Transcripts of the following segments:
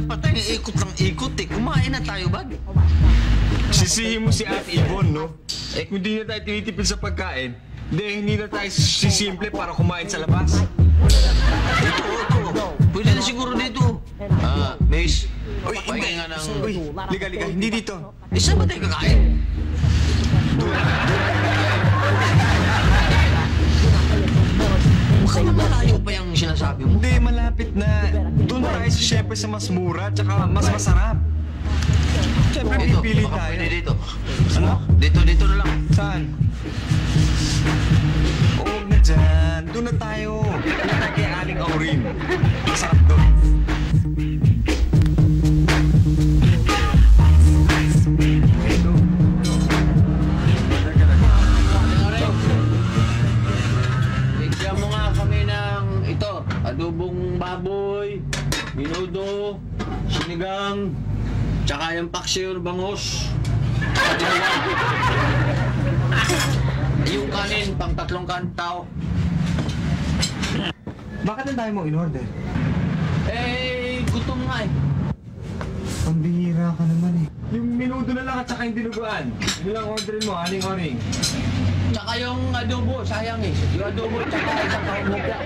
pa tayong ikot ng ikot eh. Kumain na tayo ba? Sisihin mo si Ate Yvonne, no? Eh kung di na tayo tinitipid sa pagkain, hindi na tayo sisimple para kumain sa labas. Ito. Pwede na siguro dito. Miss. Uy, pahinga nga ng... Uy, liga, hindi dito. Saan ba tayo kakain? Baka malayo pa yung sinasabi mo. Hindi, malapit na. Doon tayo siyempre sa mas mura, tsaka mas masarap. Siyempre, pipili baka tayo. pwede dito. Ano? Dito na lang. Saan? Huwag na dyan. Doon na tayo. Doon na tayo kay Aling Aurin. Masarap doon. Bigyan mo nga kami ng ito. Adobong baboy, minudo, sinigang, tsaka yung paksiw bangos. Yung kanin, pang 3 tao. Bakit na tayo mo in-order? Gutom nga eh. Pambihira ka naman eh. Yung minudo na lang at saka yung dinuguan. Yun lang orderin mo, Aling Aurin. Tsaka yung adobo, sayang eh. Yung adobo, tsaka isang hopya.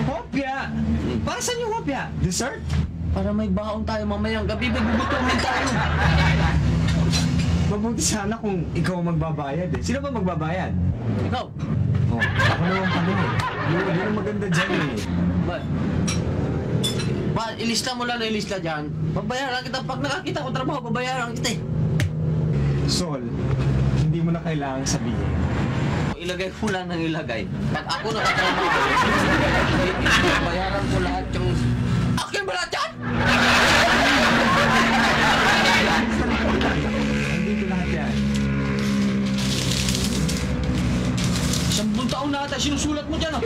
Hopya? Para saan yung hopya? Dessert? Para may baon tayo mamayang gabi, gugutomin tayo. Mabuti sana kung ikaw magbabayad eh. Sino ba magbabayad? Ikaw? Oh, ako naman kami eh. Yun ang maganda dyan eh. Ba't? Ilista mo lang na ilista dyan. Babayaran kita. Pag nakakita ko trabaho, babayaran kita eh. Sol, hindi mo na kailangang sabihin. Ilagay ko lang ng ilagay. Pag ako nakatrabaho, bayaran ko lahat yung... Akin ba lahat yan? Nandito lahat yan. 10 taon na ata, sinusulat mo dyan oh.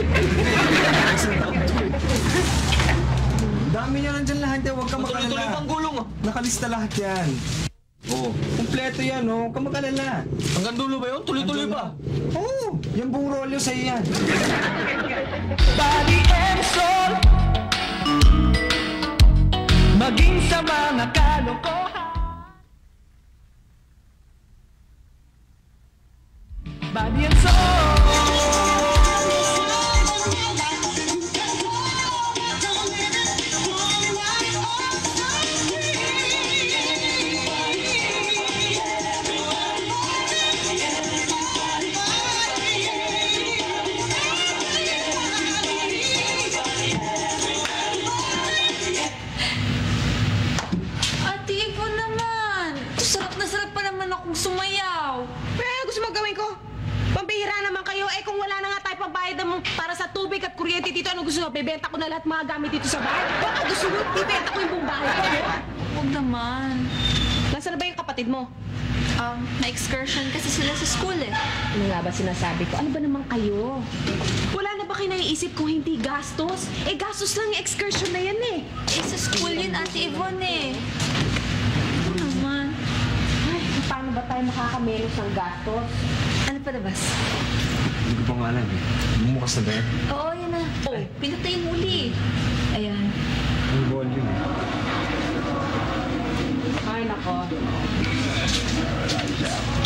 Dami niya nandyan lahat yan, huwag ka Tuloy-tuloy mag-alala. pang gulong oh. Nakalista lahat yan. Oo. Kompleto yan, oh. Huwag ka mag-alala. Hanggang dulo ba yun? Tuloy-tuloy pa. Oo, yung buong rolyo sa'yo yan. Body and soul, maging sa mga kalokohan. Body and soul. Ate Yvonne naman! Sarap na sarap pa naman akong sumayaw. Gusto mo gawin ko? Pambihira naman kayo. Kung wala na nga tayo pagbayad mo para sa tubig at kuryente dito, ano gusto mo? Bebenta ko na lahat mga gamit dito sa bahay. Baka gusto mo, bibenta ko yung buong bahay ko. Huwag naman. Nasaan na ba yung kapatid mo? Na-excursion kasi sila sa school eh. Ano nga ba sinasabi ko? Ano ba naman kayo? Wala na ba kayo naiisip kung hindi gastos? Gastos lang yung excursion na yan eh. Sa school yun, Ate Yvonne eh. Ano naman? Ay, paano ba tayo makakamenos ng gastos? Ano pa labas? Hindi ko pa nga alam eh. Bumukas na ba yan? Oo, yan na. Oh, pinatay yung uli. Ayan. Ang volume eh. Ay, nako.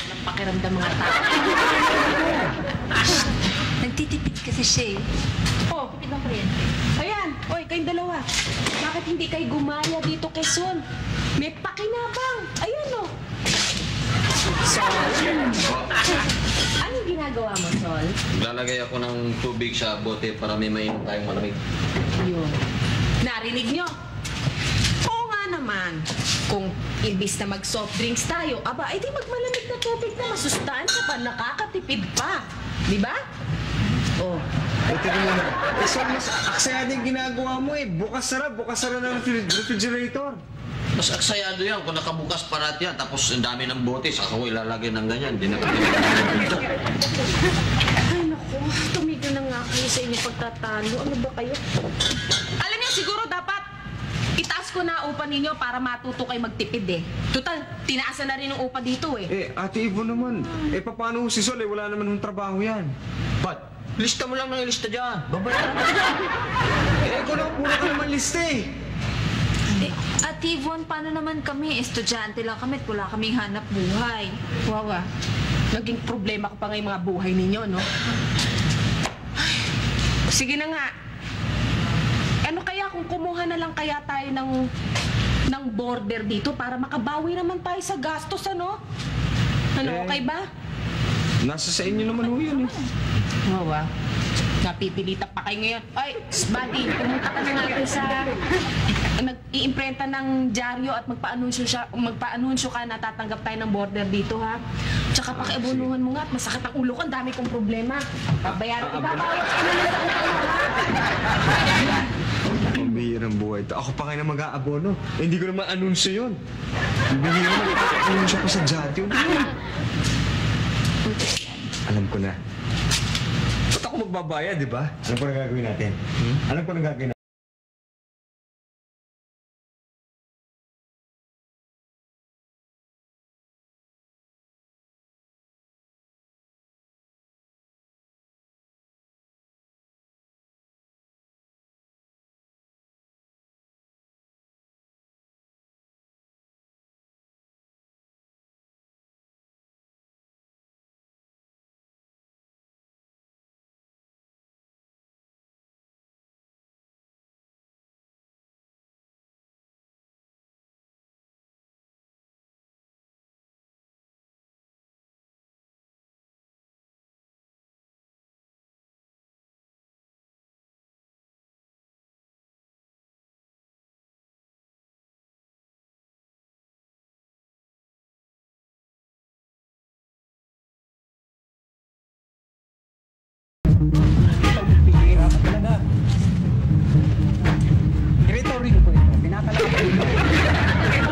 Anong pakiramdam mga tao? Nagtitipid kasi siya eh. Oh, tipid ng kuryente. Ayan, oy, kayong dalawa. Bakit hindi kayo gumaya dito kay Sol? May pakinabang. Ayan, oh. Sol? Anong ginagawa mo, Sol? Lalagay ako ng tubig sa bote para may mainom tayong malamig. Yun. Narinig nyo? Oo nga naman. Kung imbis na mag-soft drinks tayo, aba, edi magmalamig na tubig na masustansya pa, nakakatipid pa. Di ba? Oh. Teka muna. Sol, mas aksaya din ginagawa mo eh. Bukas sara ng refrigerator. Mas aksayado yan kung nakabukas parati yan. Tapos ang dami ng bote, saka ko ilalagay ng ganyan. Di na Ay, naku. Tumigil na nga kayo sa inyong pagtatalo. Ano ba kayo? Alam niyo, siguro dapat itaas ko na upa ninyo para matuto kayo magtipid eh. Total, tinaasan na rin ang upa dito eh. Ate Yvonne naman. Paano si Sol eh? Wala naman ng trabaho yan. Ba't? Lista mo lang ng ilista dyan. Babayaran ka dyan. Ikaw lang puro ka naman liste eh. Ate Yvonne, paano naman kami? Estudyante lang kami at wala kaming hanap buhay. Wawa, naging problema ko pa nga yung mga buhay ninyo, no? Ay, sige na nga. Ano kaya kung kumuha na lang kaya tayo ng border dito para makabawi naman tayo sa gastos, ano? Ano, okay ba? Nasa sa inyo naman ho yun eh. Wawa, napipilitan pa kayo ngayon. Ay, buddy, pumunta ka na natin sa... Nag-iimprenta ng dyaryo at magpa-anunsyo ka na tatanggap tayo ng border dito, ha? Tsaka pakiabunuhan mo nga at masakit ang ulo ko, ang dami kong problema. Babayaran, ibabawat ka na lang sa ulo, ha? Ang bihirang buhay ito. Ako pa kayo na mag-aabono. Eh, hindi ko naman anunsyo yun. Ang bihira naman ipag-anunsyo ko sa dyaryo. Alam ko na. Ba't ako magbabayad, di ba? Alam ko na gagawin natin. Alam ko na gagawin natin. Territory ko ito. Pinakalaman ko ito.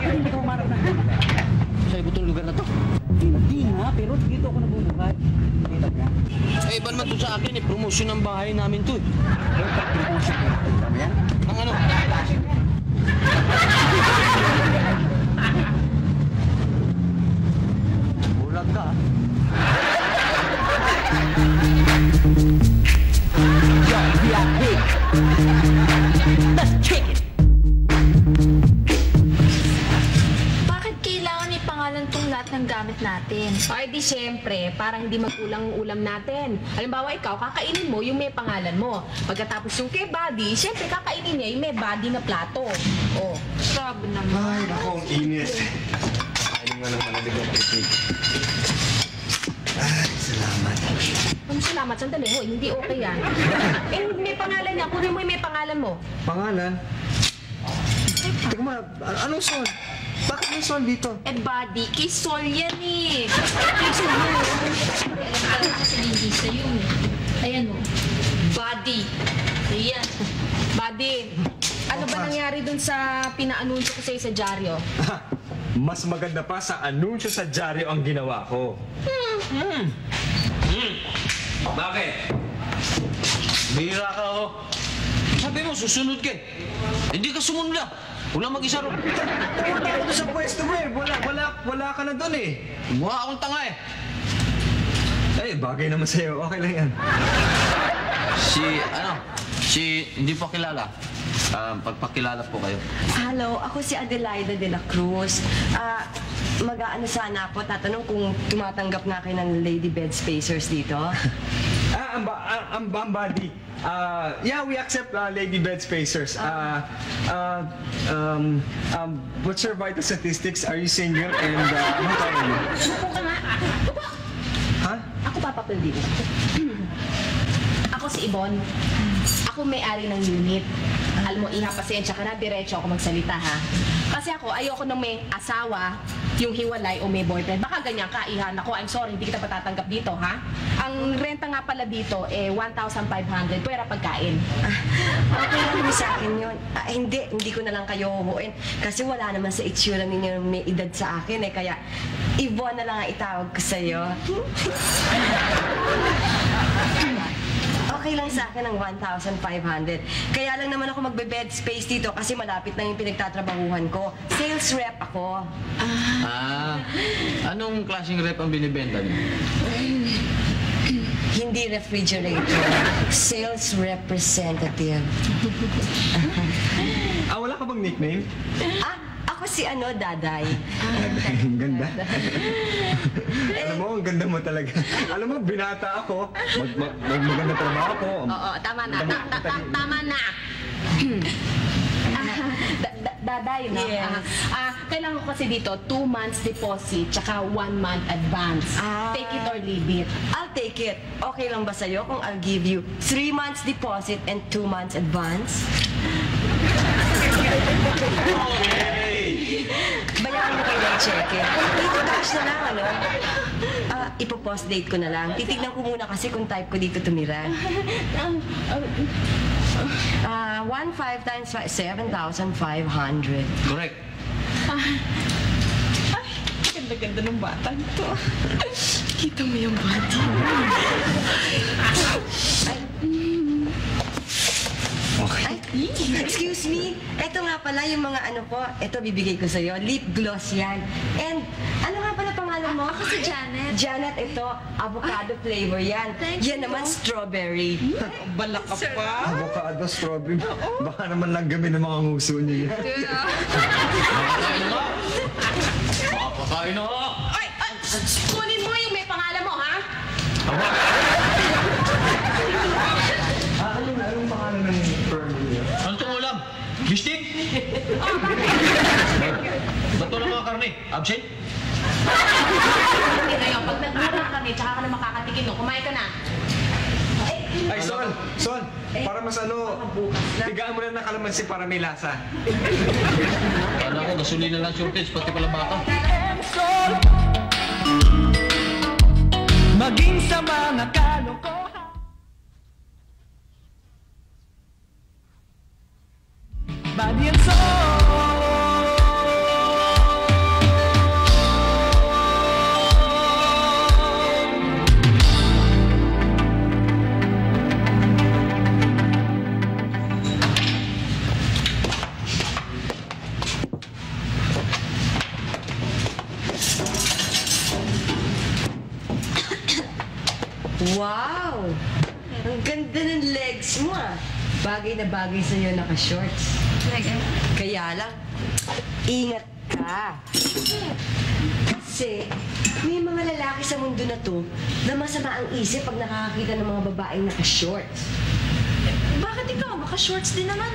Hindi ko umarap na. Sa ibutong lugar na to. Hindi nga, pero dito ako nabubuhay. Dito ka. Eh, iba naman to sa akin eh. Promotion ng bahay namin to eh. Pero pag-promotion ko ito. Tama yan? Ang ano? Bulag ka. Bakit kailangan ipangalan tong lahat ng gamit natin? Ay, di syempre, para hindi magkulang ang ulam natin. Halimbawa, ikaw, kakainin mo yung may pangalan mo. Pagkatapos yung kay buddy, syempre kakainin niya yung may buddy na plato. Oh. Grabe naman. Ay, naku, ang init. Ayun nga naman ang ligong pitig. Ay, salamat. Salamat, sandali ho, hindi okay yan. Eh, may pangalan niya. Kunin mo yung may pangalan mo. Pangalan? Teka mo, anong son? Bakit may son dito? Eh, buddy, kay Sol yan eh. Kay Sol yun. Alam ko sa hindi sa'yo. Ayan o. Buddy. Ayan. Buddy, ano ba nangyari dun sa pinaanunsyo ko sa'yo sa dyaryo? Mas maganda pa sa anunsyo sa dyaryo ang ginawa ko. Bakit? Bihira ka oh. Sabi mo, susunod ka eh. Hindi ka sumunod na. Wala mag-isa ron. Pumunta ko sa pwesto mo eh. Wala ka na doon eh. Mukha akong tanga eh. Eh, bagay naman sa'yo. Okay lang yan. Hindi pa kilala. Pagpakilala po kayo. Hello, ako si Adelaida de la Cruz. Mag-aano sana ako, tatanong kung tumatanggap nga kayo ng Lady Bed Spacers dito. Ang body. Yeah, we accept Lady Bed Spacers. What's your vital statistics? Are you single? And ano tayo mo? Upo ka nga. Upo. Ha? Ako papapil dito. Ako si Ibon. Ako may-ari ng unit. Alam mo, Iha, pasensya ka na, diretso ako magsalita, ha? Kasi ako, ayoko nang may asawa, yung hiwalay o may boyfriend. Baka ganyan ka, Iha. Ako, I'm sorry, hindi kita patatanggap dito, ha? Ang renta nga pala dito, 1,500. Pwera pagkain. Okay lang naman sa akin yun. Hindi ko na lang kayo huhuin. Kasi wala naman sa itsura ninyo may edad sa akin eh. Kaya, Yvonne na lang ang itawag ko sa'yo. Okay lang sa akin ang 1,500. Kaya lang naman ako magbe-bed space dito kasi malapit na yung pinagtatrabahuhan ko. Sales rep ako. Anong klaseng rep ang binibenta niyo? Hindi refrigerator. Sales representative. Wala ka bang nickname? Ako si Daday. Ang ganda. Alam mo, ang ganda mo talaga. Alam mo, binata ako. Maganda trabaho ako. Oo, tama na. Tama na. Daday, no? Yes. Kailangan ko kasi dito 2 months deposit tsaka 1 month advance. Take it or leave it. I'll take it. Okay lang ba sa'yo kung I'll give you 3 months deposit and 2 months advance? Bayaran mo kayo ng cheque. Dito cash na lang, ipopost date ko na lang. Titignan ko muna kasi kung type ko dito tumira. 1,500 times 7,500. Correct. Ganda-ganda ng bata nito. Kita mo yung body. Ay, excuse me. Ito nga pala yung mga ito bibigay ko sa'yo. Lip gloss yan. And ano nga pala pangalan mo? Ako si Janet. Janet, ito, avocado flavor yan. Thank Yan you. naman strawberry. Balak ka pa. Avocado, strawberry. Baka naman lang gamin ng mga nguso niyo. Makakakain na ako. Ay! Kunin mo yung may pangalan mo, ha? Anong pangalan ng firm niyo? Ano itong ulam? Bistik? Ba't wala mga karne? Absent? Hindi ngayon, pag nagmura kami, tsaka ka na makakatikin, no? Kumain ka na. Ay, Son! Para mas tigaan mo na ng kalamansi para may lasa. Kala ko, gasolina lang shortage, pati pala baka. Sol, maging sa mga kalokohan. Body and Wow! Ang ganda ng legs mo, Bagay na bagay sa'yo naka-shorts. Kaya lang, ingat ka. Kasi, may mga lalaki sa mundo na to na masama ang isip pag nakakakita ng mga babaeng naka-shorts. Bakit ikaw? Maka-shorts din naman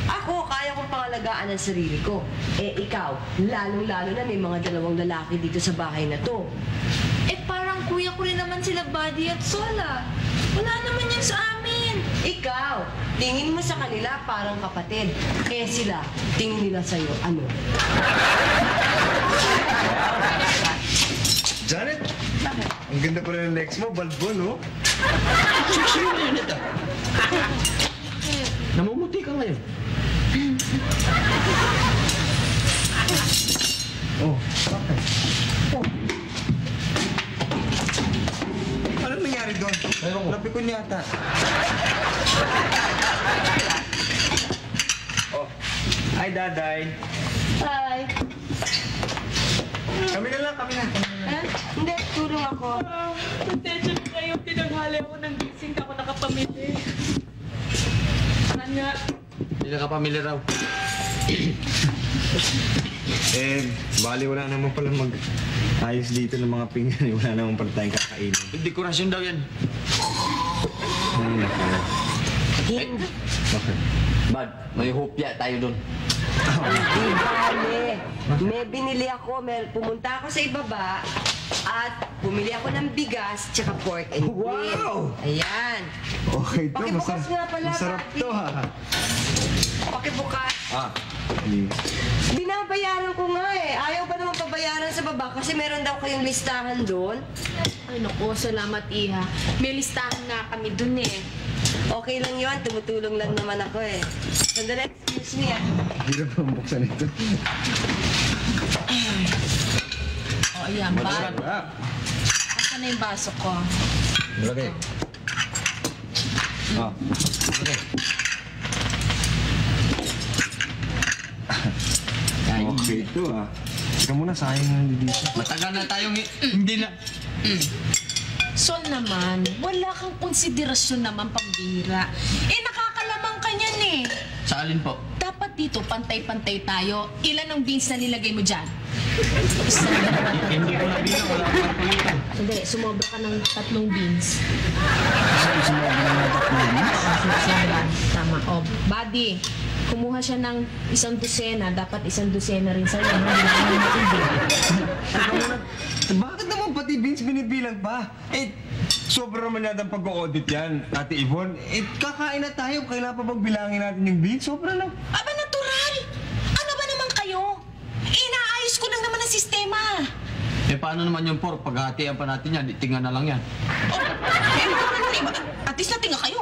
Ako, kaya kong pangalagaan ang sarili ko. Ikaw, lalong-lalo na may mga dalawang lalaki dito sa bahay na to. Parang kuya ko rin naman sila Buddy at Sola. Wala naman yan sa amin. Ikaw, tingin mo sa kanila parang kapatid. Sila, tingin nila sa'yo, ano? Janet! Ang ganda pa rin ng legs mo, balbo, no? Sino na yun ito? Namumuti ka ngayon. Bakit? Anong nangyari doon? Ewan ko. Napikon yata. Hi, Daday. Hi! Kami na. Hindi, tulong ako. Pasensya na kayo, tinanghali ako ng gising ako nakapamili. Nga. Hindi na kapamilya raw. Bali wala naman pala ayos dito ng mga pinggan. Wala naman pala tayong kakainin. Dekorasyon daw yan. Hindi Bad, may hopya tayo doon. bale. May binili ako, pumunta ako sa ibaba at bumili ako ng bigas tsaka pork and beef. Wow! Ayan. Okay to, Pakibukas nga pala, masarap Papi. to ha. Pakibukas. Hindi. Binabayaran ko nga Ayaw ba naman pabayaran sa baba kasi meron daw kayong listahan doon? Ay naku, salamat Iha. May listahan na kami dun Okay lang yun, tumutulong lang naman ako Sandali, excuse me Hirap ang buksan ito. ayan, bad. Masarap. Asan na yung baso ko? Okay. Okay ito Ika muna, sayang na dito. Matagal na tayong hindi na... Sol naman, wala kang konsiderasyon naman pambira. Nakakalamang ka niyan Sa alin po? Dapat dito, pantay-pantay tayo. Ilan ang beans na nilagay mo dyan? Isa, dalawa, Hindi ko na bilang, wala akong kalkulito. Hindi, sumobra ka ng 3 beans. Sobra. Tama. O, buddy, kumuha siya ng 1 dosena. Dapat 1 dosena rin sa'yo. No? Hindi naman matindi. Bakit naman pati beans binibilang pa? Eh, sobra naman yata ang pag-audit yan, Ate Yvonne. Eh, kakain na tayo. Kailangan pa bang bilangin natin yung beans? Sobra lang. Aba, natural! Ano ba naman kayo? Inaayos ko lang naman ang sistema. Eh, paano naman yung pork? Paghatian pa natin yan, tingnan na lang yan. Oh, eh, at least natin nga kayo.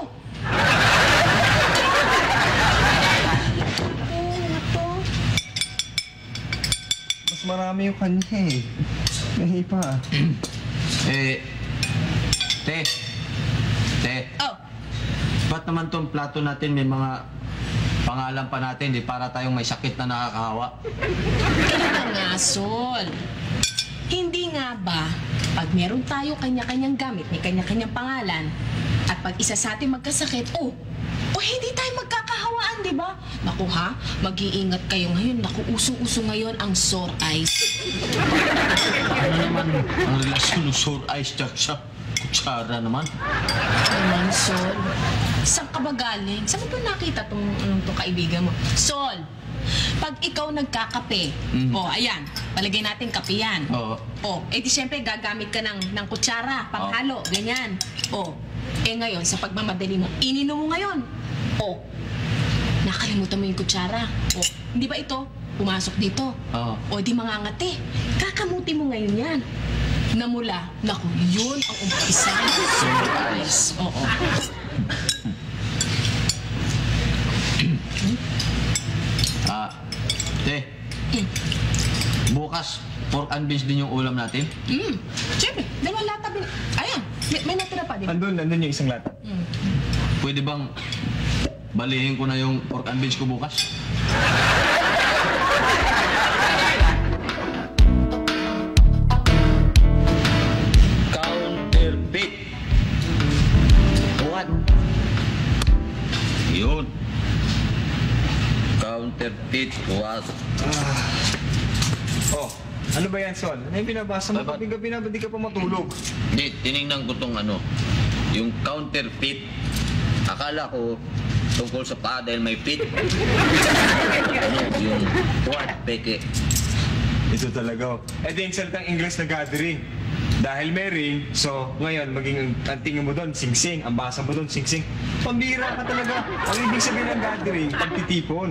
Mas marami yung kanya eh. Nahi pa. Eh, te. Oh, Ba't naman tong plato natin may mga pangalan pa natin, di para tayong may sakit na nakakahawa? kaya nga, Sol. Hindi nga ba, pag meron tayo kanya-kanyang gamit, may kanya-kanyang pangalan, at pag isa sa atin magkasakit, hindi tayo magkakahawaan, di ba? Naku ha, mag-iingat kayo ngayon. Naku, uso-uso ngayon ang sore eyes. Ano naman ang relasyon ng sore eyes sa kutsara naman? Naman, Sol. Saan ka ba galing? Saan mo ba nakita tong kaibigan mo? Sol, pag ikaw nagkakape, ayan, palagay natin kape yan. Oo. Di siyempre gagamit ka ng kutsara, panghalo, ganyan. Ngayon, sa pagmamadali mo, ininom mo ngayon. Nakalimutan mo yung kutsara. Hindi ba ito? Pumasok dito. Oo. Di mangangati. Kakamuti mo ngayon yan. Namula, naku, yun ang umpisa. Sore eyes. Oo. Te. Bukas, pork and beans din yung ulam natin. Siyempre, dalawang lata. Ayan, may natira pa, di ba? Andun yung isang lata. Pwede bang balihin ko na yung pork and beans ko bukas? Counterfeit. What? Yun. Counterfeit what? Ano ba yan, Sol? Ano yung binabasa mo? Ba't- Gabi na, ba't di ka pa matulog? Di, tinignan ko tong yung counterfeit. Akala ko tungkol sa paa dahil may fit. Yung what, peke. Ito talaga. Yung salitang English na gathering. Dahil may ring, so ngayon maging ang tingin mo doon, sing-sing. Ang basa mo doon, sing-sing. Pambira ka talaga. Ang ibig sabihin ng gathering, pagtitipon.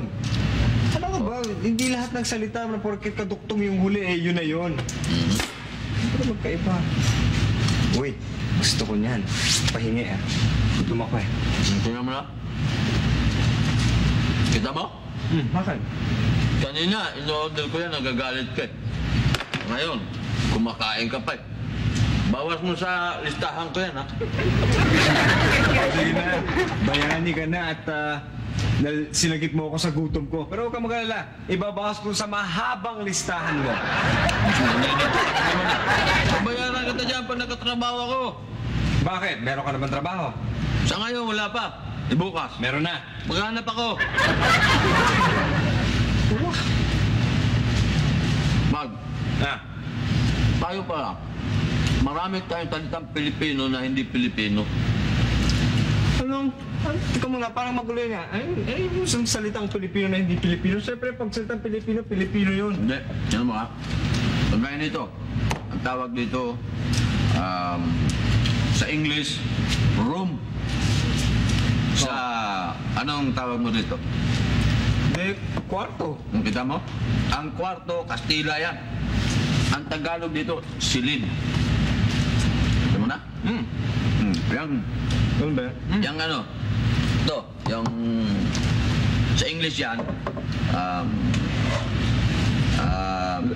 Ano ka ba? Hindi lahat ng salita na porket kaduktong yung huli, yun na yun. Hindi ko magkaiba. Uy, gusto ko niyan. Pahingi Gutom ako Tingnan mo na. Kita mo? Bakit? Kanina, in-order ko yan, nagagalit ka. Ngayon, kumakain ka pa. Bawas mo sa listahan ko yan, ha? Sige na, bayani ka na at sinagip mo ako sa gutom ko. Pero huwag ka mag-alala, ibabawas ko sa mahabang listahan mo. Pabayaran kita dyan pag nagkatrabaho ako. Bakit? Meron ka naman trabaho? Sa ngayon, wala pa. Bukas. Meron na. Maghanap ako. Mag, tayo pa lang. Marami tayong talitang Pilipino na hindi Pilipino. Tika muna, parang magulo nga. Ay, yung isang salitang Pilipino na hindi Pilipino. Siyempre, pag salitang Pilipino, Pilipino yun. Hindi. Ano mo ha? Pagkaya nito, ang tawag dito, sa English, room. Sa, anong tawag mo dito? Hindi, kwarto. Kita mo? Ang kwarto, Kastila yan. Ang Tagalog dito, silid. Kita mo na? Yan. Ano ba? Yung ito, yung sa English yan,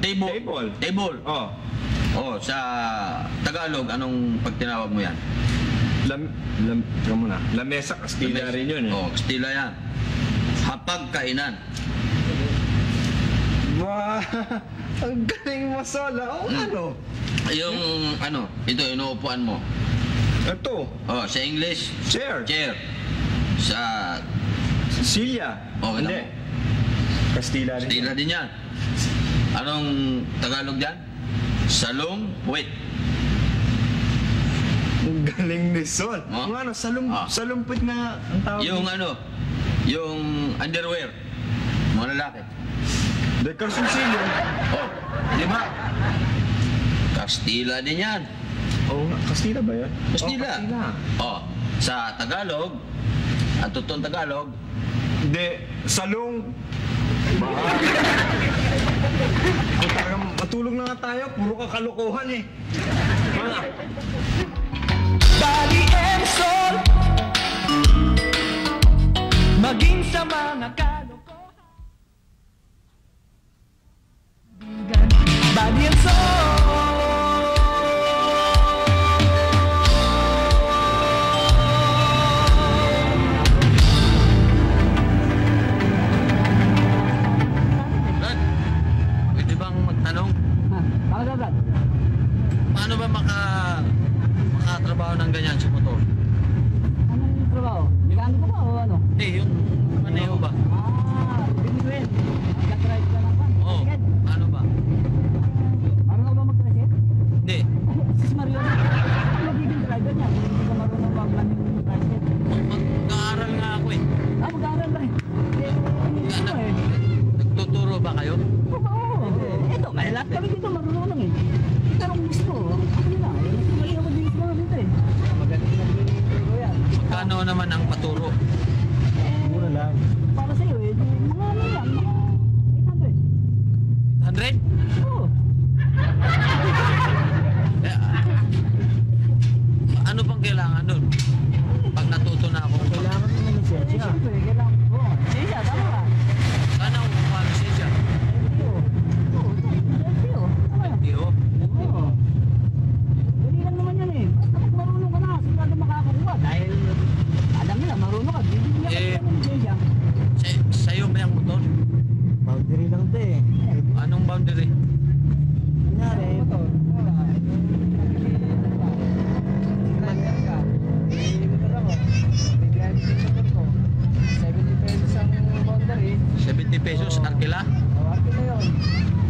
table. Table. Sa Tagalog, anong pagtinawag mo yan? Lamesa, Kastila rin yun Kastila yan. Hapagkainan. Wow! Ang galing mo, Sol. Yung ito, inuupuan mo. Ito. Sa English, Chair. chair. Sa Silya. kita Hindi. mo. Kastila rin. Kastila din yan. Anong Tagalog dyan? Salong puwit. Ang galing ni Sol. Oh? Ano, Ah. salumpit na ang tawag. Yung ano, yung underwear. Mga lalaki. The Carsoncillo. Oh, di ba? Kastila din yan. Oo nga, Kastila ba yan? Kastila. Oh, Kastila. Oh, sa Tagalog, ang totoong Tagalog, Hindi, salong. Kung talagang matulog na nga tayo, puro kalokohan eh. Mga. Body and soul. Maging sa mga kalokohan. Body and soul. Brad, pwede bang magtanong? Paano ba makatrabaho ng ganyan sa motor? Anong trabaho? Mekaniko ko ba o ano? Hindi, yung maneho ba? Hindi ko yun. Nag-drive ka lang ba? Oo, paano ba? Marunong ka ba mag-drive? Hindi, Sis Mario, ano magiging driver niya? Hindi ka marunong mag-plan yung drive. mag-aaral nga ako eh. Mag-aaral ba eh? Ano eh? Nagtuturo ba kayo? Oo. Ito, may lahat kami dito marunong lang eh. Pero kung gusto, ako nila eh. Mali ako din sa mga dito eh. Magaling na dito yan. Magkano naman ang paturo? Mura lang. Para sa'yo eh, mga ano yan, mga 100? 800. Oo. Eh, ano bang kailangan nun? Pag natuto na ako, Kailangan mo ng lisensya. Siyempre, kailangan mo. Oo, lisensya, tama ka. sana ako kukuha ng lisensya? LTO. Oo, LTO. Tama yan. Hindi oh. Oo. Dali lang naman yan eh. Basta pag marunong ka na, sigurado makakakuha. Dahil alam nila, marunong ka. Bibigyan ka Eh. ng lisensya. Sa'yo ba yung motor? Boundary lang ito eh. Anong boundary? Kunyari, motor. $70 pesos, arkila?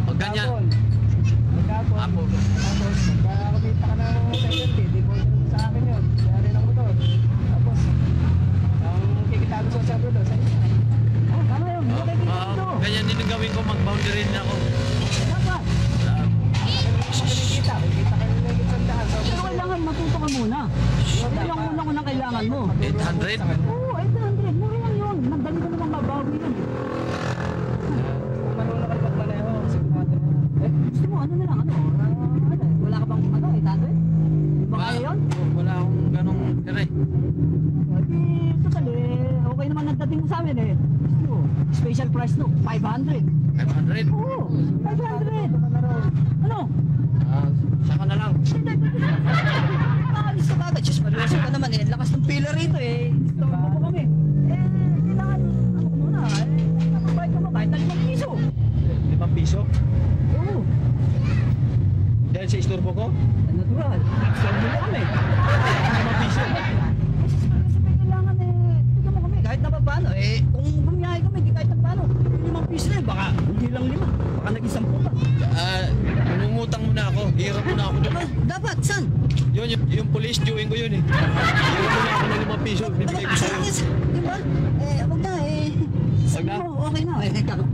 O ganyan? Apo. Tapos, kumita ka ng 70, di mo sa akin yun. Kaya rin ang motor. Tapos, ang kikita ko sa doon, sa inyo. Oh, tama yun. Ganyan din ang gawin ko, mag-boundary din ako. Dapat. Kita ka ng legit sandahan. Pero kailangan matuto ka muna. Yan ang unang kailangan mo. 800? Oo, 800. Mura lang yun. Madali ka naman mabawi yun. Marunong ka pagmaneho. Sigurado mo. Gusto mo, ano na lang, ano? Wala ka bang, 800? Ba kaya yun? Wala akong ganong tira eh. Di, total okay naman nagdating mo sa amin eh. Gusto mo, special price no, 500. 500? Oo, 500. Ano? Saka na lang. Nakaalis ka agad. Diyos, maluso ka naman eh. Lakas ng pila rito eh. Gusto mo po kami. Kailangan, ano ko muna, nakapayad ka mo kahit na 5 piso. 5 piso? Oo, Dahil sa istorbo ko? natural. Gusto mo kami. 5 piso? Kasi kailangan bigyan mo kami kahit na pa paano kung bumiyahe kami di kahit na paano 5 piso na baka hindi lang 5 baka nag-10 pa. Nungutang muna ako. Hirap muna ako doon. Dapat, saan? Yung police duwing ko yun eh. Hirap muna ako ng 5 piso. Bibigay ko sa'yo. Di ba? Wag na Wag na? Okay na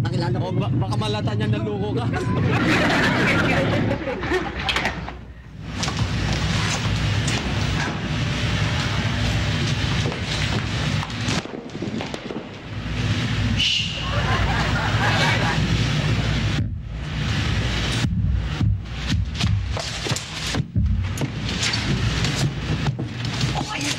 kakilala ko. O baka malata niyan na loko ka.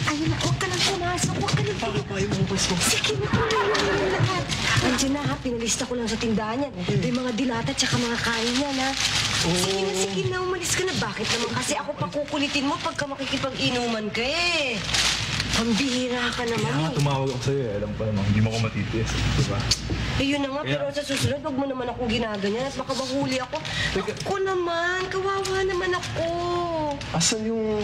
Ayun na, huwag ka lang pumasok. Huwag ka lang pumasok. Paano mo mo? Sige na, kunin mo lahat. Andiyan na ha, pinalista ko lang sa tindahan yan. May mga dilata tsaka mga kain yan ha. Sige na, umalis ka na. Bakit naman kasi ako pakukulitin mo pagka makikipag-inuman ka eh. Pambihira ka naman eh. Tumawag ako sa'yo eh. Alam ko naman, hindi mo ko matitiis. Diba? Yun na nga, pero sa susunod, huwag mo naman akong ginaganyan at baka mahuli ako. Ako naman, kawawa naman ako. Asan yung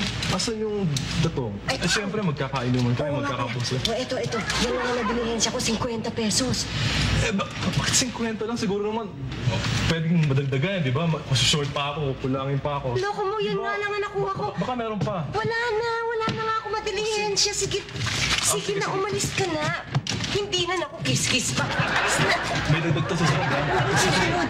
datong? Ay, Siyempre, magkakainuman kami, magkakapuso. Ito. Yan lang ang nabilihin siya ko, 50 pesos. Bakit 50 lang? Siguro naman, pwedeng madagdagan, di ba? Short pa ako, kulangin pa ako. Loko mo, yun nga lang ang nakuha ko. Baka meron pa. Wala na nga ako madilihin siya. Sige na, umalis ka na. Hindi na naku, kiss pa. Alis na. May dagdag to sa sarap, ha? Susunod.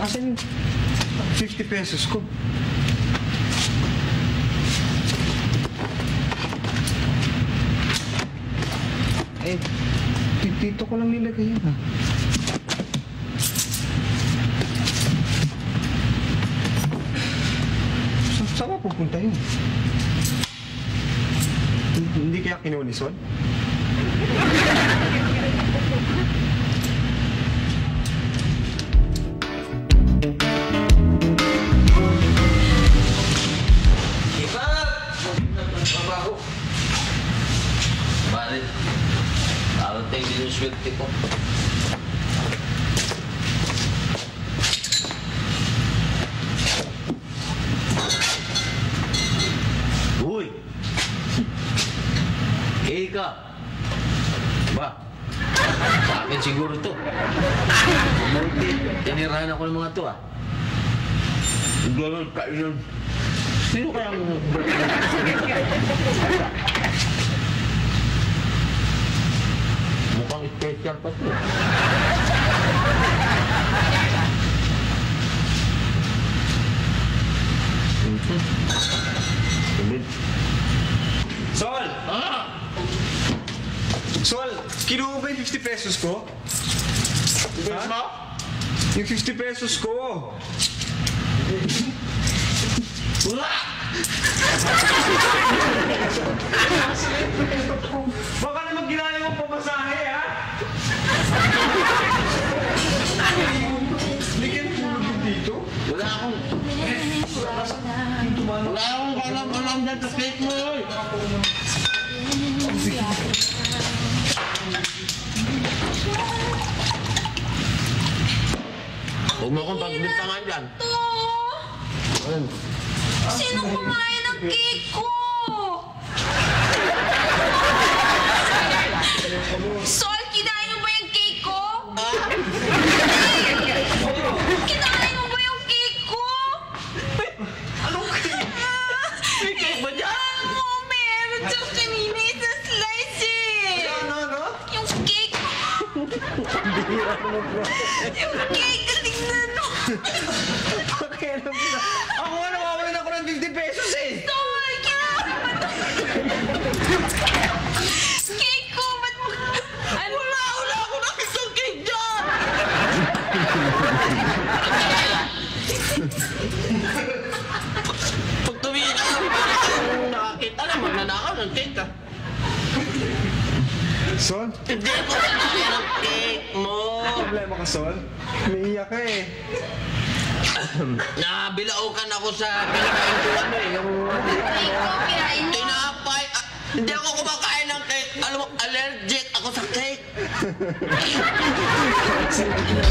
Asan yung 50 pesos ko? Dito ko lang nilagay yun, ha? Saan pupunta yun? Hindi kaya kinunisod? Bakit? Arating din yung swerte ko. Uy! Ika! Ba? Sa akin siguro to. Buti, tinirahan ako ng mga to, ah. Gano'n kainan. Sino kaya ang... Mukhang special pa to. Sol! Sol, kinuha ba yung 50 pesos ko? Ha? Yung 50 pesos ko! Wala! Baka naman ginaya mo pamasahe, ha? Hindi ka natulog dito? Wala akong alam dyan sa plate mo, eh. Huwag mo akong pagbintangan dyan. Sino kumain ng cake ko? Sol, kinain mo ba yung cake ko? Kinain mo ba yung cake ko? Anong cake? May cake ba dyan? Oo, meron siyang kanina isang slice eh. Ano? Yung cake ko. Yung cake, tingnan mo. Ako nga nawawalan ako ng 50 pesos, eh! Sol, kinain mo ba cake ko, ba't mo... Ano? Wala ako nakitang cake dyan! Pag tumingin ako, nakakita na, magnanakaw ng cake, ah. Sol, Hindi ko kinain ang cake mo. problema ka, Sol? Umiiyak ka, eh. Nabilaukan ako sa kinakain ko ano eh, yung Cake ko, kinain mo. tinapay. Ah, hindi ako kumakain ng cake. Alam mo, allergic ako sa cake.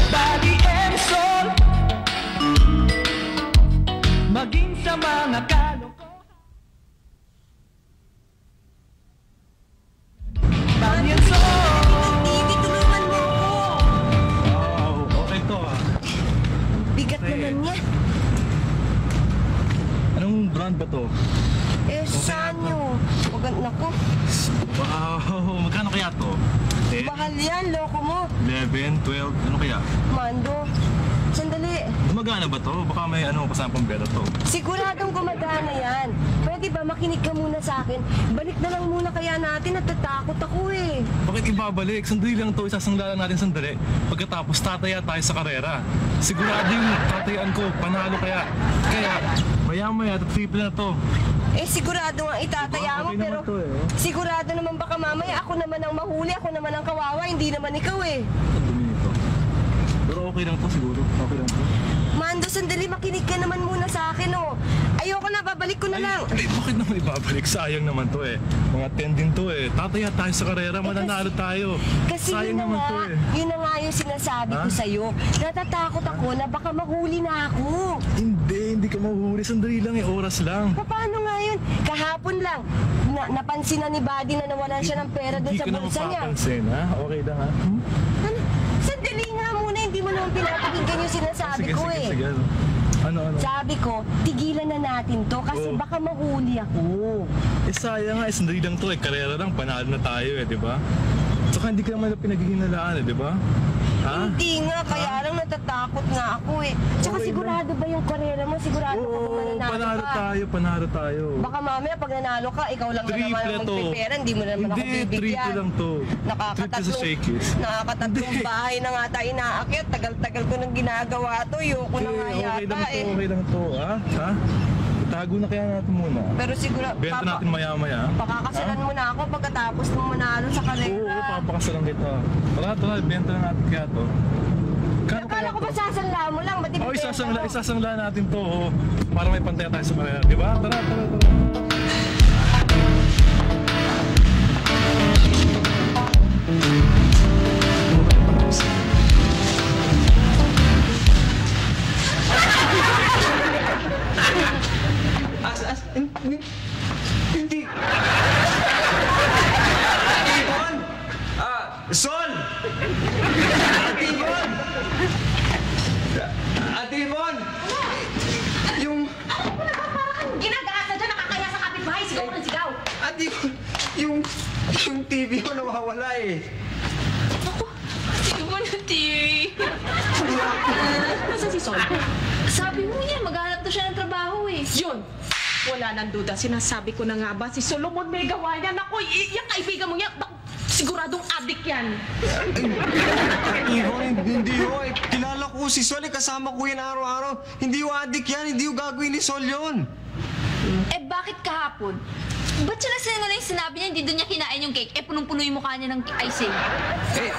Body and soul. Maging sa mga kalokohan. Body and soul. Baby, tulungan mo ako. Okay to, ah. Bigat naman niya. Anong brand ba to? Sanyo. Wag naku. Wow, magkano kaya to? Mahal yan, loko mo. 11, 12, ano kaya? Mando. Sandali. Gumagana ba to? Baka may ano, kasama pang pera to. Siguradong gumagana yan. Pwede ba makinig ka muna sa akin? Balik na lang muna kaya natin. Natatakot ako eh. Bakit ibabalik? Sandali lang to, isasangla lang natin sandali. Pagkatapos tataya tayo sa karera. Sigurado yung tatayaan ko, panalo kaya. Kaya, maya-maya, triple na to. Eh, sigurado nga itataya mo, Okay pero naman to eh. sigurado naman baka mamaya ako naman ang mahuli, ako naman ang kawawa, hindi naman ikaw eh. Ang dumi nito. Pero okay lang to siguro. Okay lang to. Mando, sandali, makinig ka naman muna sa akin, oh. Ayoko na, babalik ko na lang. Ay, bakit naman ibabalik? Sayang naman to eh. Mga 10 din to eh. Tataya tayo sa karera, mananalo tayo. Kasi Sayang yun na naman nga, to eh. yun na nga yung sinasabi ko Ha? sa'yo. Natatakot ako na baka mahuli na ako. Hindi ka mahuhuli. Sandali lang eh, oras lang. Paano nga yun? Kahapon lang, napansin na ni Buddy na nawalan siya ng pera doon Hindi sa ka na bulsa niya. mapapansin ha? Okay lang ha? Ano? Sandali nga muna, hindi mo naman pinapakinggan yung sinasabi ko eh. Sige. Ano? Sabi ko, tigilan na natin to kasi Oo. baka mahuli ako. Eh sayang nga, eh, sandali lang to eh. Karera lang, panalo na tayo eh, di ba? Saka hindi ka naman pinaghihinalaan eh, di ba? Ha? Hindi nga, kaya lang natatakot nga ako eh. Tsaka Okay sigurado ba yung karera mo? Sigurado ka Oo, kung mananalo ka? panalo tayo. Baka mamaya pag nanalo ka, ikaw lang na naman ang Triple to. magpipera, hindi mo naman ako Hindi, bibigyan. triple lang to. Triple sa shakies. Nakakatatlong bahay na nga tayo inaakyat. Tagal-tagal ko nang ginagawa to. Yoko na nga Okay yata lang to, eh. okay lang to. Ha? Itago na kaya natin muna. Pero siguro, Benta natin maya-maya. pakakasalan mo na ako pagkatapos ng manalo sa Oo, karera. papakasalan kita. Tara, benta na natin kaya to. Kano Akala ko ba sasanla mo lang? Ba't Oh, ibibenta mo? isasangla natin to. Oh. Para may pantaya tayo sa karera, di ba? Tara. Hindi. Ate Yvonne! Sol! Ate Yvonne! Ate Yvonne! Yung... Ginagaas na dyan, nakakaya sa kapitbahay, sigaw ng sigaw. Ate Yvonne, yung TV ko nawawala eh. Sige mo na, TV. Nasaan si Sol? Sabi mo niya, maghanap daw siya ng trabaho eh. Yun! Wala nang duda. Sinasabi ko na nga ba, si Solomon may gawa niya. Naku, yung kaibigan mo yan, siguradong adik yan. Ate Yvonne, hindi ho eh. Kilala ko si Sol eh, kasama ko yan araw-araw. Hindi ho adik yan, hindi ho gagawin ni Sol yun. Eh bakit kahapon? Ba't siya nasinungaling sinabi niya hindi doon niya kinain yung cake? Eh punong-puno yung mukha niya ng icing. Eh,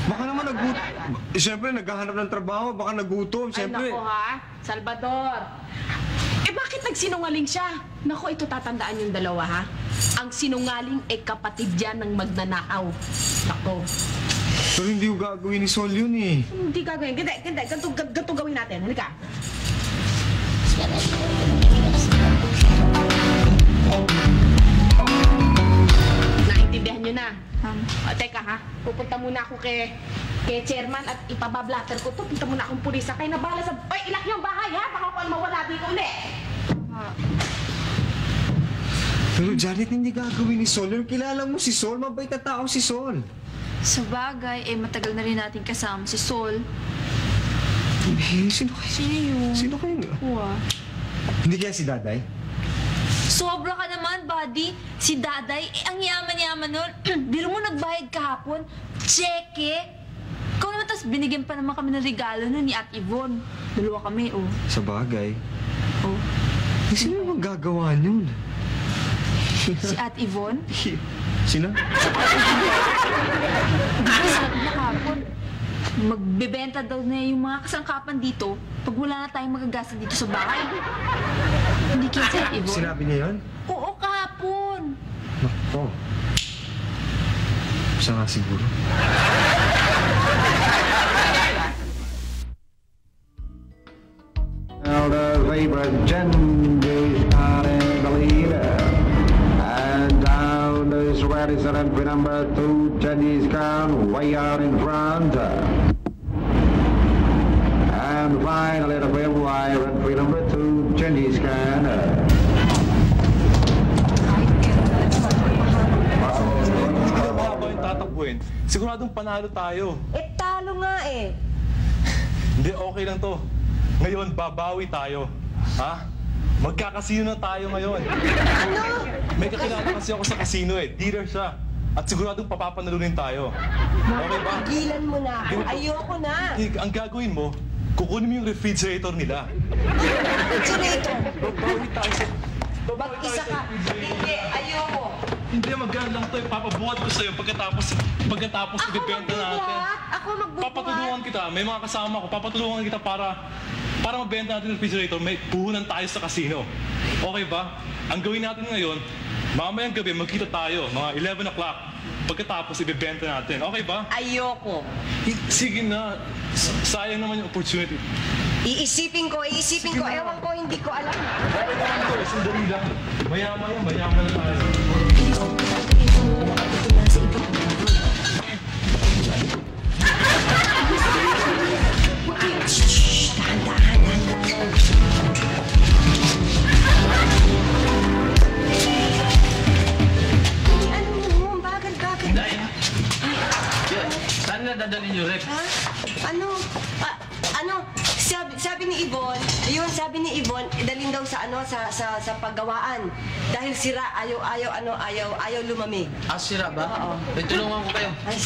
baka naman nagutom. Eh, siyempre, naghahanap ng trabaho, baka nagutom, Ay, siyempre. naku ha, Salvador. Eh bakit nagsinungaling siya? Naku, ito tatandaan yung dalawa ha. Ang sinungaling ay kapatid yan ng magnanakaw. Naku. Pero hindi ho gagawin ni Sol yun eh. Hindi gagawin. Ganito gawin natin. Halika. Naintindihan nyo na? Teka ha, pupunta muna ako kay chairman at ipabablatter ko to. Punta muna akong pulisa. Kayo na bahala sa... Oy, ilak niyo ang bahay ha! Baka ako mawala dito ulit. Pero Janet, hindi gagawin ni Sol yun. Kilala mo si Sol, mabait na tao si Sol. Sa bagay, eh matagal na rin natin kasama si Sol. Eh, sino kayo? Sino yun? Sino kayo? Wow. Hindi kaya si Daday? Sobra ka naman, buddy. Si Daday, eh, ang yaman-yaman nun. Biro mo nagbayad kahapon. Cheque. Ikaw naman, tapos binigyan pa naman kami ng regalo nun ni Ate Yvonne. Dalawa kami, oh. Sa bagay. Oh. Eh, sino naman gagawa yun? Si Ate Yvonne. Sino? Sabi niya kahapon, magbebenta daw na yung mga kasangkapan dito pag wala na tayong magagasa dito sa bahay. Hindi kaya si Ate Yvonne? Sinabi niya yun? Oo, kahapon. Nako. Siya nga siguro. Now the favorite Genghis Khan and the leader. And down the Swedish entry number 2, Genghis Khan, way out in front. And finally the February entry number 2, Genghis Khan. Kung mahaba yung tatakbuhin, siguradong panalo tayo. Eh, talo nga eh. Hindi, okay lang to. Ngayon, babawi tayo. Ha? Magkakasino na tayo ngayon. Ano? May kakilala kasi ako sa kasino eh. Dealer siya. At siguradong papapanalunin tayo. Okay ba? Tigilan mo na ako. Ayoko na. Ang gagawin mo, kukunin mo yung refrigerator nila. Refrigerator. Babawi tayo sa... Mag-isa ka. Hindi, ayoko. Hindi, maganda lang to. Papabuhat ko sa'yo pagkatapos ibibenta natin. Ako magbubuhat. Papatulungan kita. May mga kasama ko. Papatulungan kita para mabenta natin yung refrigerator. May puhunan tayo sa casino. Okay ba? Ang gawin natin ngayon, mamayang gabi magkita tayo, mga 11 o'clock. Pagkatapos ibibenta natin. Okay ba? Ayoko. Sige na. Sayang naman yung opportunity. Iisipin ko. Ewan ko, hindi ko alam. Okay naman to. Sandali lang. Mayaman na tayo. Saan na dadalhin yung rep? Ha? Sabi ni Yvonne, dalhin daw sa sa paggawaan. Dahil sira, ayaw lumamig. Ah, sira ba? Oo. May tulungan ko kayo. Ay,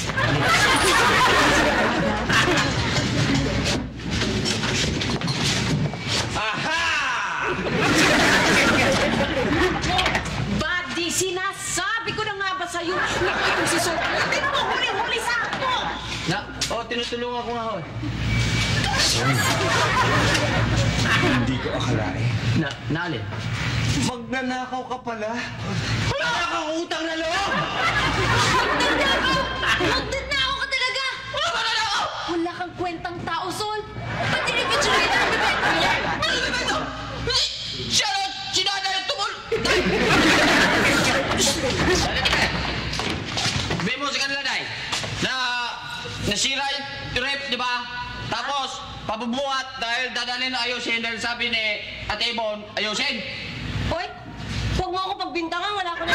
Aha! Buddy, sinasabi ko na nga ba sa'yo? Naku, itong si Sophie. Hindi mo huli-huli sa ako! Tinutulungan ko nga ho. Hindi ko akalain. Naalin? Magnanakaw ka pala. Wala kang utang na loob! Magnanakaw ka talaga! Wala kang kwentang tao, Sol! Ba't tinipitsuri na ang dibeta mo? Ano ba ito? Siya na! Sinada yung tumul! Sabihin mo sa kanila, Day, na nasira yung rep, di ba? Tapos, pabubuhat dahil dadalhin na ayusin dahil sabi ni Ate Ibon, ayusin. Hoy, huwag mo ako pagbintangan, wala ko na.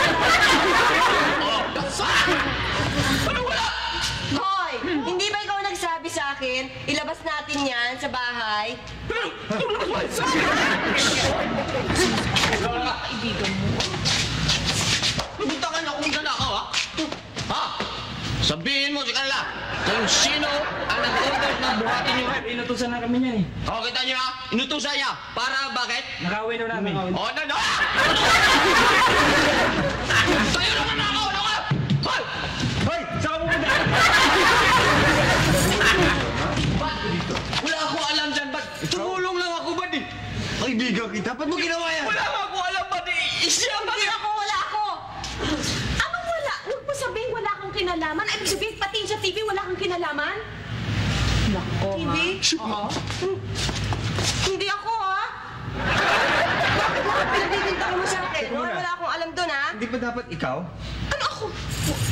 Ano wala? Hoy, hindi ba ikaw nagsabi sa akin, ilabas natin yan sa bahay? Kaibigan mo. Nabuntakan ako kung nanakaw, ha? Ha? Sabihin mo sa kanila kung sino ang nag-order na buhatin yung rep. Inutusan na kami niyan eh. O, kita niyo ha? Inutusan niya. Para bakit? Nakawin na namin. O, ano? Sa'yo naman nakaw! Ano ka? Hoy! Hoy! Saan mo ba? Ba't? Wala akong alam dyan. Ba't? Tumulong lang ako, ba't eh? Kaibigan kita. Ba't mo ginawa yan? Wala akong alam, ba't eh? Isya, ba't? Wala ako! Anong wala? Huwag mo sabihin wala kang kinalaman. Ay, sabihin pati sa TV wala kang kinalaman? Nako, Hindi? Oo. Hindi ako, ha? Bakit mo pinagbibintang mo sa akin? Teka muna. Wala akong alam doon, ha? Hindi ba dapat ikaw? Ano ako?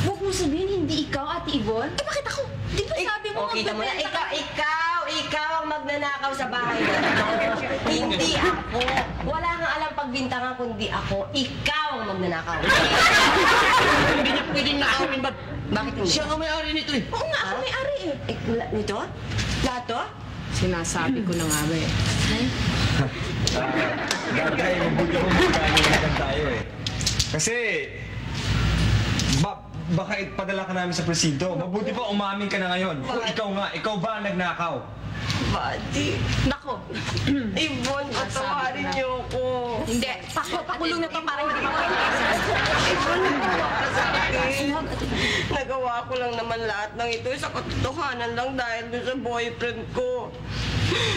Huwag mo sabihin, hindi ikaw, Ate Yvonne. Eh, bakit ako? Di ba sabi mo O, kita mo na. magbebenta Ikaw ang magnanakaw sa bahay na ito. Hindi ako. Wala kang alam pagbintangan kundi ako. Ikaw ang magnanakaw. Hindi niya pwedeng nakawin, ba't? Bakit hindi? Siya nga may-ari nito eh. Oo nga, ako may-ari eh. Nito? Lahat to? Sinasabi ko na nga ba eh. Gagay, mabuti mo magkano tayo eh. Kasi, baka ipadala ka namin sa presinto. Mabuti pa umamin ka na ngayon. Kung ikaw ba ang nagnakaw? Buddy. Nako. Yvonne, patawarin niyo ako. Hindi. Pakulong na to para hindi ka Yvonne, nagawa ka sa akin. Nagawa ko lang naman lahat ng ito sa katotohanan lang dahil doon sa boyfriend ko.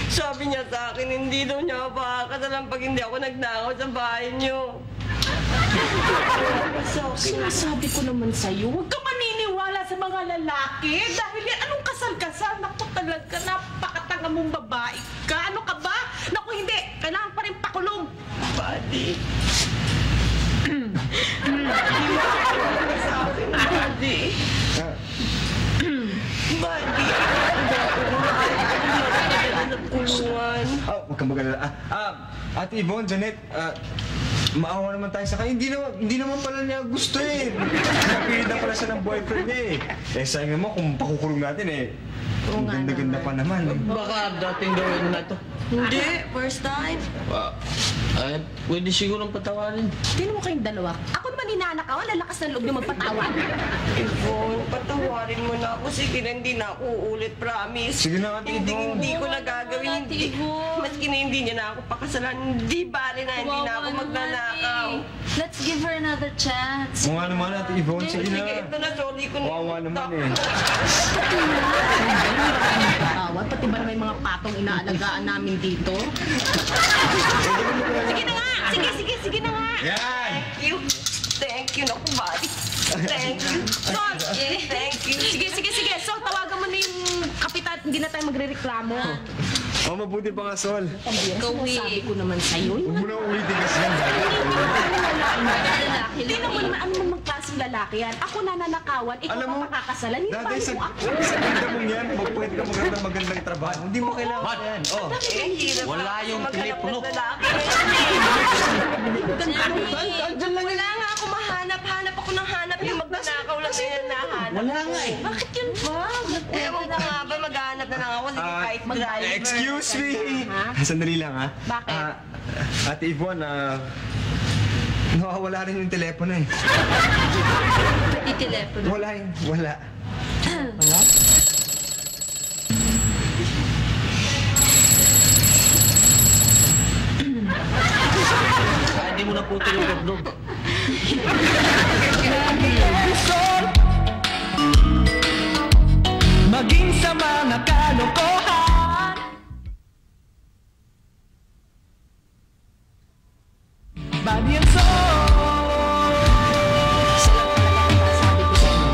Sabi niya sa akin, hindi daw niya makakasalan pag hindi ako nagnakaw sa bahay niyo. Sinasabi ko naman sa'yo, huwag ka maniniwala sa mga lalaki. Dahil yan, anong kasal-kasal? Naku talaga, napakatanga mong babae ka. Ano ka ba? Naku hindi, kailangan pa rin pakulong. Buddy. Buddy. Buddy. Kulungan. Huwag kang mag-alala. Ate Yvonne, Janet, maawa naman tayo sa kanya. Hindi naman pala niya gusto eh. Napilit na pala siya ng boyfriend niya eh. Eh, sayang naman kung pakukulong natin eh. Ang ganda-ganda pa naman eh. Baka dating gawin na ito. Hindi, first time. Ay, pwede sigurong patawarin. Tingnan mo kayong dalawa. Ako naman ba ninanakawan? Lalakas ng loob niyo magpatawad. Yvonne, patawarin mo na ako. Sige na, hindi na ako uulit, promise. Sige na, Ate Yvonne. Hindi ko na gagawin. Ate Hindi. Yvonne. Maski na hindi niya na ako pakasalan. Hindi bali na, hindi na ako Kawawa magnanakaw. naman eh. Let's give her another chance. Kung nga naman, Ate Yvonne, sige Sige, na. ito na, sorry ko na. Kawawa naman eh. Patawad, pati ba may mga patong inaalagaan namin dito? Sige na nga! Sige na nga! Yan! Thank you, naku, buddy. Thank you. Sol! Thank you. Sige. So, tawagan mo na yung kapitan. Hindi na tayo magre-reklamo. Oh, mabuti pa nga, Sol. Sabi ko naman sa'yo. Huwag mo na ulitin kasi yan. Hindi naman ano mang klaseng lalaki yan. Ako nananakawan, ikaw Alam mo, pa makakasalan. Hindi Dati, ba sa ako? ganda mong yan, pwede ka magandang trabaho. Hindi mo kailangan yan. Oh. Hirap Wala ako yung maghanap telepono. ng lalaki. Wala nga ako mahanap ako ng hanap yung magnanakaw lang na yan nahanap. Wala nga eh. Bakit yun ba? Ewan ko nga ba, maghanap na lang ako. Sige, kahit driver. Excuse me! Sandali lang, ha? Bakit? Ate Yvonne, nawawala rin yung telepono eh. Pati telepono. Wala eh. Wala. Hindi mo na puto yung gabdog. Sol, maging sa mga kalokohan. Body and soul. Sabi ko sa'yo,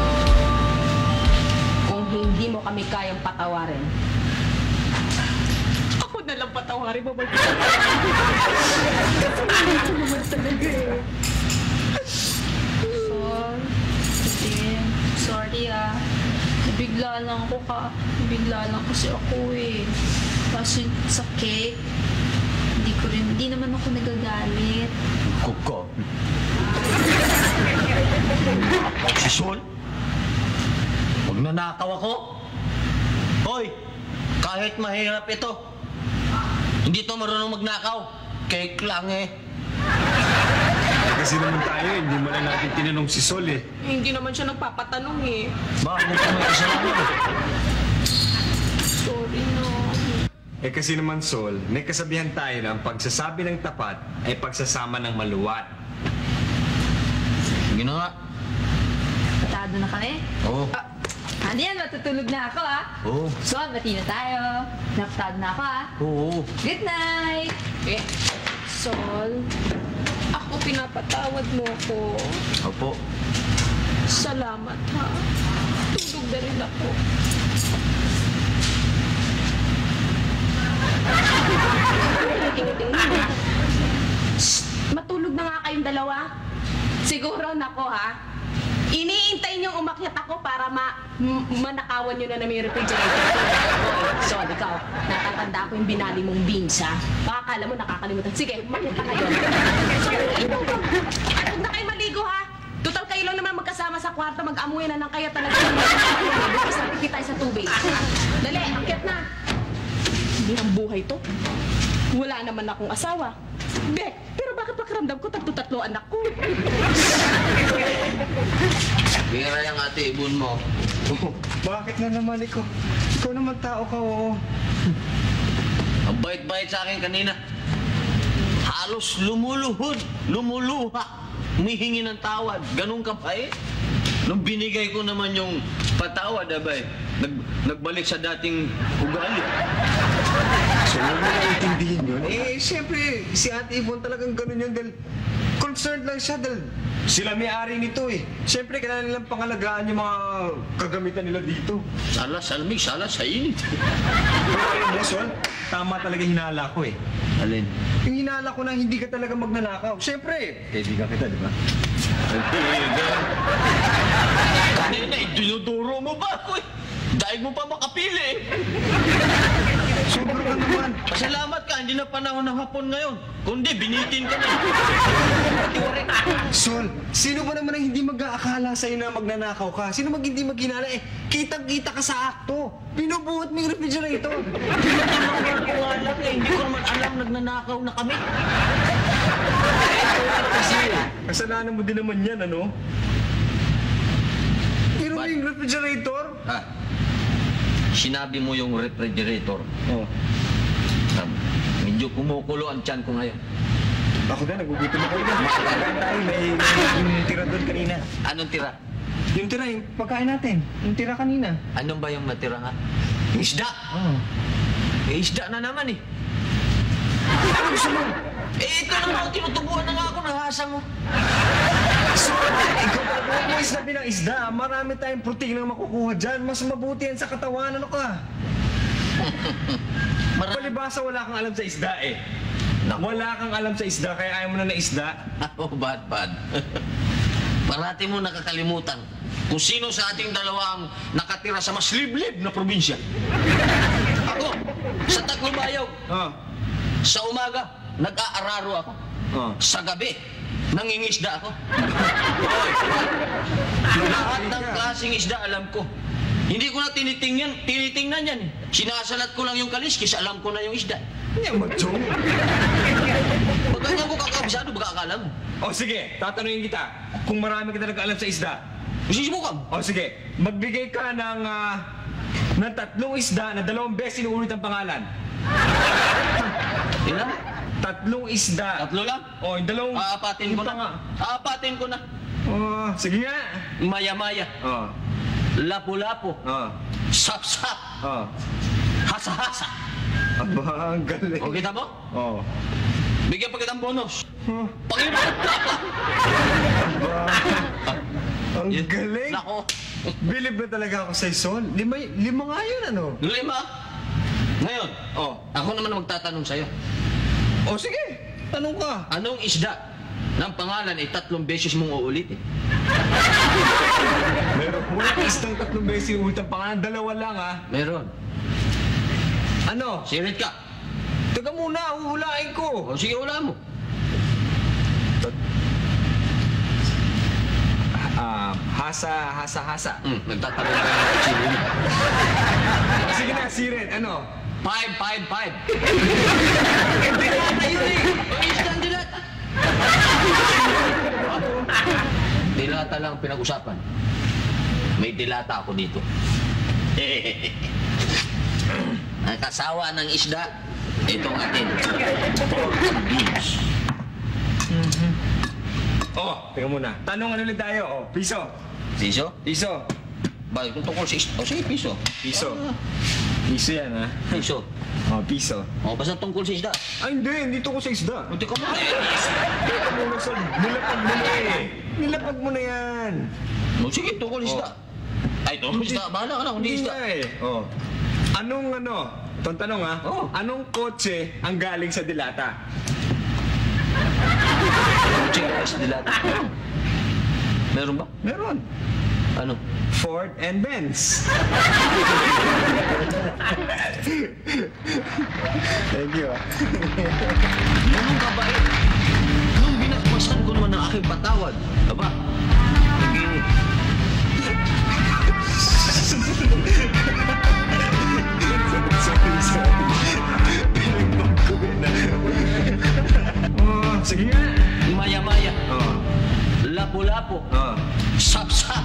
kung hindi mo kami kayang patawarin, ako na lang patawarin mo. Sol, Tim, sorry ah. Nabigla lang kasi ako eh. Tapos yung sa cake, hindi naman ako nagagalit. Kuko. Si Sol? Magnanakaw ako? Hoy! Kahit mahirap ito, hindi to marunong magnakaw. Cake lang eh. Kasi naman tayo, hindi mo na natin tinanong si Sol eh. Hindi naman siya nagpapatanong eh. Bakit mo may kasalanan? Sorry no. Eh kasi naman, Sol, may kasabihan tayo na ang pagsasabi ng tapat ay pagsasama ng maluwat. Sige na nga. Patado na kami. Oo. Ano yan? Matutulog na ako ah. Oo. Sol, bati na tayo. Napatado na ako ah. Oo. Good night! Sol, ako pinapatawad mo ko. Opo. Salamat ha. Tulog na rin ako. Shh! Matulog na nga kayong dalawa. Siguro nako ha. Iniintay niyong umakyat ako para manakawan niyo na yung refrigerator ko. So, ikaw, natatanda ko yung binali mong beans, ha? Baka akala mo nakakalimutan. Sige, umakyat na kayo. So, huwag na kayo maligo, ha? Total kayo lang naman magkasama sa kwarto, mag-amuyan na ng kaya talaga. Bukas natin kita sa tubig. Dali, akyat na. Hindi ang buhay to. Wala naman akong asawa. Bek, pero bakit pakiramdam ko tatlo anak ko? Bira yung ate ibon mo. Oh, bakit na naman ikaw? Ikaw naman tao ka, oo. Ang bait-bait sa akin kanina. Halos lumuluha. Humihingi ng tawad. Ganun ka pa eh. Nung binigay ko naman yung patawad, abay, nagbalik sa dating ugali. So, huwag mo naiintindihin yun. Eh, siyempre, si Ate Yvonne talagang ganun yun dahil concerned lang siya dahil sila may-ari nito eh. Siyempre, kailangan nilang pangalagaan yung mga kagamitan nila dito. Sala sa lamig, sala sa init. Pero alam mo, Sol, tama talaga hinala ko eh. Alin? Yung hinala ko na hindi ka talaga magnanakaw. Siyempre, kaibigan kita, di ba? Kanina, dinuduro mo ba ako eh? Dahil mo pa makapili. Sobra ka naman. Pasalamat ka, hindi na panahon ng hapon ngayon. Kundi, binitin ka na. Sol, sino ba naman ang hindi mag-aakala sa'yo na magnanakaw ka? Sino hindi maghinala eh? Kitang-kita ka sa akto. Pinubuhat mo yung refrigerator. Wala lang eh, hindi ko naman alam nagnanakaw na kami. Kasi kasalanan mo din naman yan, ano? Pero Ba't? yung refrigerator? Ha? Sinabi mo yung refrigerator. Oh. Medyo kumukulo ang tiyan ko ngayon. Ako din, nagugutom ako din. Makakain tayo, may tira doon kanina. Anong tira? Yung tira, yung pagkain natin. Yung tira kanina. Anong ba yung natira nga? Isda! Oh. Isda na naman eh. Ano gusto mo? Ito naman, tinutubuan na nga ako ng hasa mo. Ikaw pag mo isda bilang isda, marami tayong protein na makukuha dyan. Mas mabuti yan sa katawan, ano ka? Palibasa wala kang alam sa isda eh. Wala kang alam sa isda, kaya ayaw mo na isda. Oh, bad. Parati mo nakakalimutan kung sino sa ating dalawa ang nakatira sa mas liblib na probinsya. Ako, sa Taclobayaw. Oh. Sa umaga, nag-aararo ako. Oh. Sa gabi, nangingisda ako. Lahat ng klaseng isda alam ko. Hindi ko na tinitingnan yan. Sinasalat ko lang yung kaliskis, alam ko na yung isda. Hindi ang mag-joke. Pag ganyan ko kakabisado, baka akala mo. O sige, tatanungin kita. Kung marami ka talaga alam sa isda. Susubukan. O sige, magbigay ka ng 3 isda na 2 beses inuulit ang pangalan. Ilan? 3 isda. 3 lang? O, yung 2. Aapatin ko na. Aapatin ko na. Oh, sige nga. Maya-maya. Oh. Lapu-lapu. Oh. Sap-sap. Oh. Hasa-hasa. Aba, ang galing. O kita mo? Oh. Bigyan pa kitang bonus. Huh. Panginoon! Ang galing. Nako. Bilib na talaga ako sa Sol. 5 nga yun, ano? 5. Ngayon, ako naman ang magtatanong sa'yo. O sige, tanong ka. Anong isda ng pangalan ay 3 beses mong uulitin? Meron walang isdang 3 beses inuulit ang pangalan. 2 lang, ha? Meron. Ano? Sirit ka. Teka muna, uhulain ko. O sige, wala mo. Hasa. Nagtatanong ka ng sino mo. Sige na, Sirit, ano? 5. Dilata yun eh. Isdang dilata. Dilata lang ang pinag-usapan. May dilata ako dito. Ang kasawa ng isda, itong atin. Beans. Teka muna. Tanong ano ulit tayo? Piso. Piso? Piso. Bakit kung tungkol sa isda? O sige, piso. Piso. Piso yan, ha? Piso. Piso. O, basta tungkol sa isda. Ay, hindi ko sa isda. Hindi ka mo. Teka muna, Sol. Nilapag mo na eh. Nilapag mo na yan. O sige, tungkol sa isda. Ay, tungkol sa isda. Bahala ka na kung di isda. Anong itong tanong ha? Anong kotse ang galing sa Dilata? Kotse sa dilata. Meron ba? Meron. Ano? Ford and Benz. Thank you. Ganun ka ba eh? Nung binakbasan ko naman ng aking patawad, aba, naging... Sige nga. Maya-maya. Lapu-lapu. Sap-sap.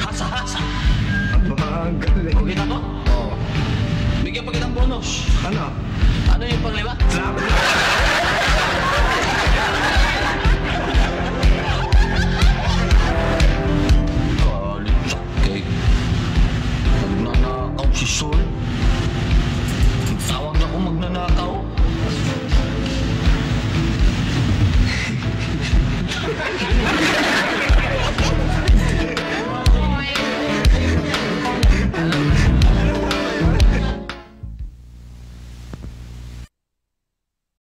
Hasa-hasa. Aba, ang galing. O kita mo? Bigyan pa kitang bonus. Ano? Ano yung pang-5? Sabi.